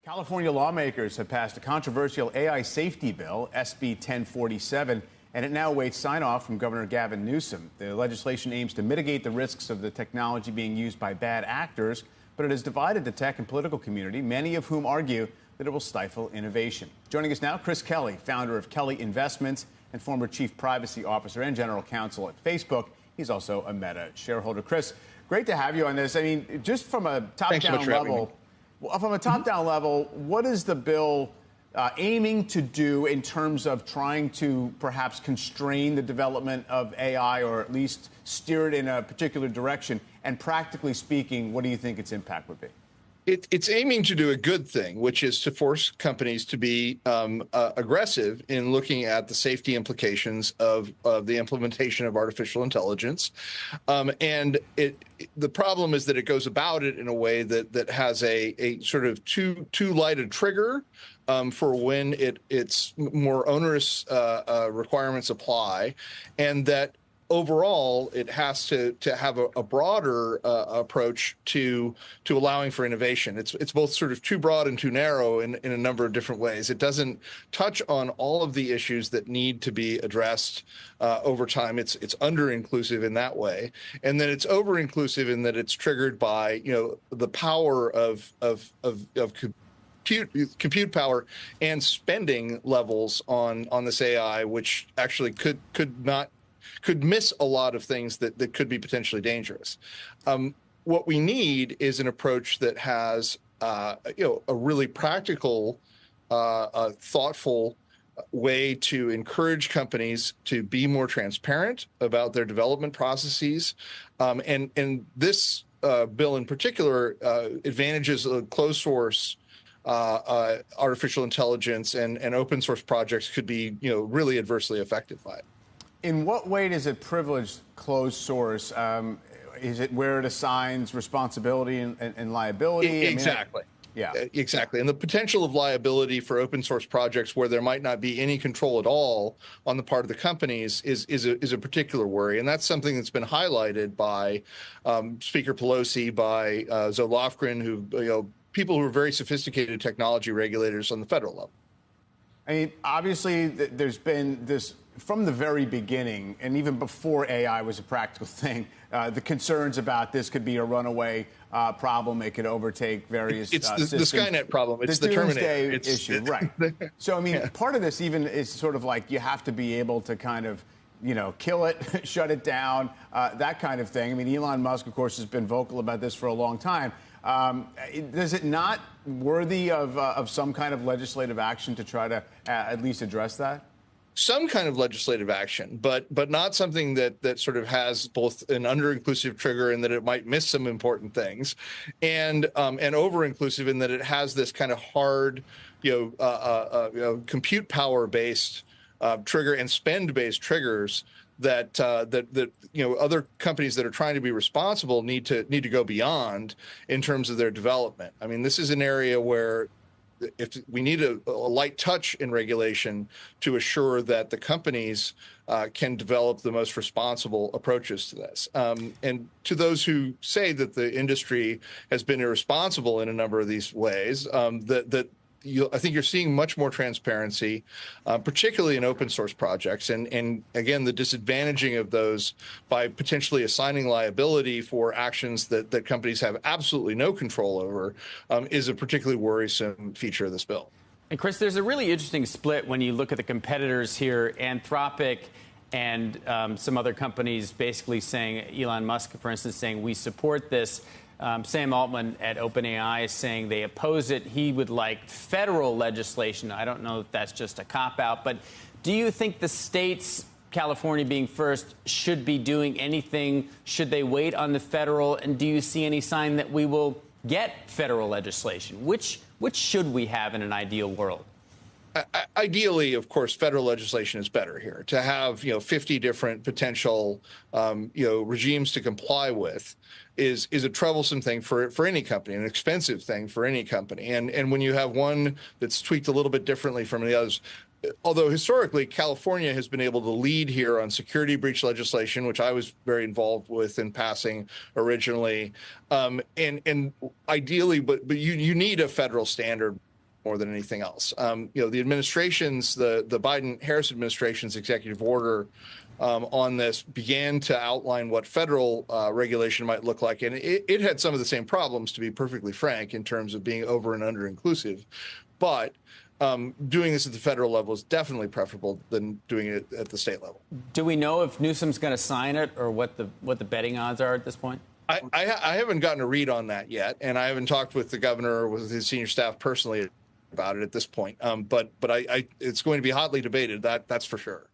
California lawmakers have passed a controversial AI safety bill, SB 1047, and it now awaits sign-off from Governor Gavin Newsom. The legislation aims to mitigate the risks of the technology being used by bad actors, but it has divided the tech and political community, many of whom argue that it will stifle innovation. Joining us now, Chris Kelly, founder of Kelly Investments and former chief privacy officer and general counsel at Facebook. He's also a Meta shareholder. Chris, great to have you on this. I mean, just from a top-down level, what is the bill aiming to do in terms of trying to perhaps constrain the development of AI or at least steer it in a particular direction? And practically speaking, what do you think its impact would be? It's aiming to do a good thing, which is to force companies to be aggressive in looking at the safety implications of the implementation of artificial intelligence. The problem is that it goes about it in a way that has a sort of too light a trigger for when its more onerous requirements apply, and that overall, it has to have a broader approach to allowing for innovation. It's both sort of too broad and too narrow in a number of different ways. It doesn't touch on all of the issues that need to be addressed over time. It's under-inclusive in that way, and then it's over-inclusive in that it's triggered by the power of compute power and spending levels on this AI, which actually could miss a lot of things that could be potentially dangerous. What we need is an approach that has a really practical, thoughtful way to encourage companies to be more transparent about their development processes. And this bill in particular advantages of closed source artificial intelligence and open source projects could be really adversely affected by it. In what way does it privilege closed source? Is it where it assigns responsibility and liability? Exactly. Exactly. And the potential of liability for open source projects where there might not be any control at all on the part of the companies is a particular worry. And that's something that's been highlighted by Speaker Pelosi, by Zoe Lofgren, people who are very sophisticated technology regulators on the federal level. I mean, obviously, there's been this from the very beginning, and even before AI was a practical thing, the concerns about this could be a runaway problem. It could overtake various systems. It's the Skynet problem. It's the Terminator issue, right? So, I mean, part of this even is sort of like you have to be able to kind of, kill it, shut it down, that kind of thing. I mean, Elon Musk, of course, has been vocal about this for a long time. Is it not worthy of some kind of legislative action to try to at least address that? Some kind of legislative action, but not something that sort of has both an under-inclusive trigger in that it might miss some important things, and over-inclusive in that it has this kind of hard, compute power-based trigger and spend-based triggers that other companies that are trying to be responsible need to go beyond in terms of their development. I mean, this is an area where if we need a light touch in regulation to assure that the companies can develop the most responsible approaches to this. And to those who say that the industry has been irresponsible in a number of these ways, I think you're seeing much more transparency, particularly in open source projects. And again, the disadvantaging of those by potentially assigning liability for actions that companies have absolutely no control over is a particularly worrisome feature of this bill. And Chris, there's a really interesting split when you look at the competitors here, Anthropic and some other companies basically saying, Elon Musk, for instance, saying we support this. Sam Altman at OpenAI is saying they oppose it. He would like federal legislation. I don't know if that's just a cop-out, but do you think the states, California being first, should be doing anything? Should they wait on the federal? And do you see any sign that we will get federal legislation? Which should we have in an ideal world? Ideally, of course, federal legislation is better here. To have 50 different potential regimes to comply with is a troublesome thing for any company, an expensive thing for any company. And when you have one that's tweaked a little bit differently from the others, although historically California has been able to lead here on security breach legislation, which I was very involved with in passing originally, and ideally, but you need a federal standard more than anything else. The administration's, the Biden-Harris administration's executive order on this began to outline what federal regulation might look like. And it had some of the same problems, to be perfectly frank, in terms of being over and under inclusive. But doing this at the federal level is definitely preferable than doing it at the state level. Do we know if Newsom's going to sign it, or what the betting odds are at this point? I haven't gotten a read on that yet, and I haven't talked with the governor or with his senior staff personally about it at this point. But it's going to be hotly debated. That's for sure.